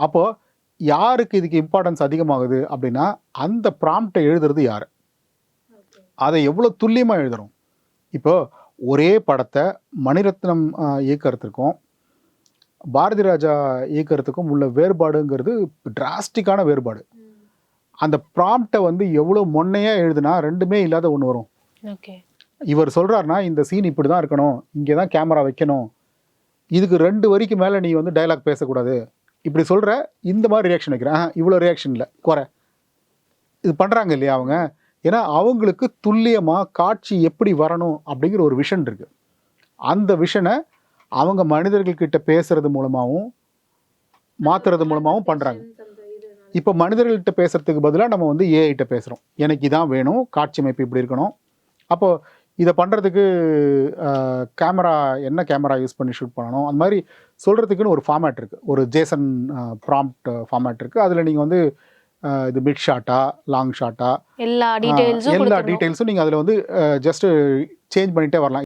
அப்போது யாருக்கு இதுக்கு இம்பார்ட்டன்ஸ் அதிகமாகுது அப்படின்னா, அந்த ப்ராம்ப்டை எழுதுறது யார்? அதை எவ்வளோ துல்லியமாக எழுதுறோம்? இப்போ ஒரே படத்தை மணிரத்னம் இயக்கறதுக்கும் பாரதி ராஜா இயக்கறதுக்கும் உள்ள வேறுபாடுங்கிறது டிராஸ்டிக்கான வேறுபாடு. அந்த ப்ராம்ப்டை வந்து எவ்வளோ மொன்னையாக எழுதுனா ரெண்டுமே இல்லாத ஒன்று வரும். ஓகே. இவர் சொல்கிறாருன்னா இந்த சீன் இப்படி தான் இருக்கணும், இங்கே தான் கேமரா வைக்கணும், இதுக்கு 2 வரிக்கு மேலே நீ வந்து டயலாக் பேசக்கூடாது, இப்படி சொல்கிற, இந்த மாதிரி ரியாக்ஷன் வைக்கிறேன், இவ்வளோ ரியாக்ஷன் இல்லை, குறை. இது பண்ணுறாங்க இல்லையா அவங்க? ஏன்னா அவங்களுக்கு துல்லியமாக காட்சி எப்படி வரணும் அப்படிங்கிற ஒரு விஷன் இருக்குது. அந்த விஷனை அவங்க மனிதர்கள்கிட்ட பேசுறது மூலமாகவும் மாற்றுறது மூலமாகவும் பண்ணுறாங்க. இப்போ மனிதர்கள்கிட்ட பேசுறதுக்கு பதிலாக நம்ம வந்து ஏஐட்ட பேசுகிறோம், எனக்கு இதான் வேணும், காட்சி அமைப்பு இப்படி இருக்கணும். அப்போது இதை பண்ணுறதுக்கு கேமரா என்ன கேமரா யூஸ் பண்ணி ஷூட் பண்ணணும், அந்த மாதிரி சொல்கிறதுக்குன்னு ஒரு ஃபார்மேட் இருக்குது, ஒரு ஜேசன் ப்ராம்ப்ட் ஃபார்மேட் இருக்குது. அதில் நீங்கள் வந்து இது மிட் ஷாட்டா லாங் ஷாட்டா எல்லா டீட்டெயில்ஸும் டீட்டெயில்ஸும் நீங்கள் அதில் வந்து ஜஸ்ட்டு சேஞ்ச் பண்ணிகிட்டே வரலாம்.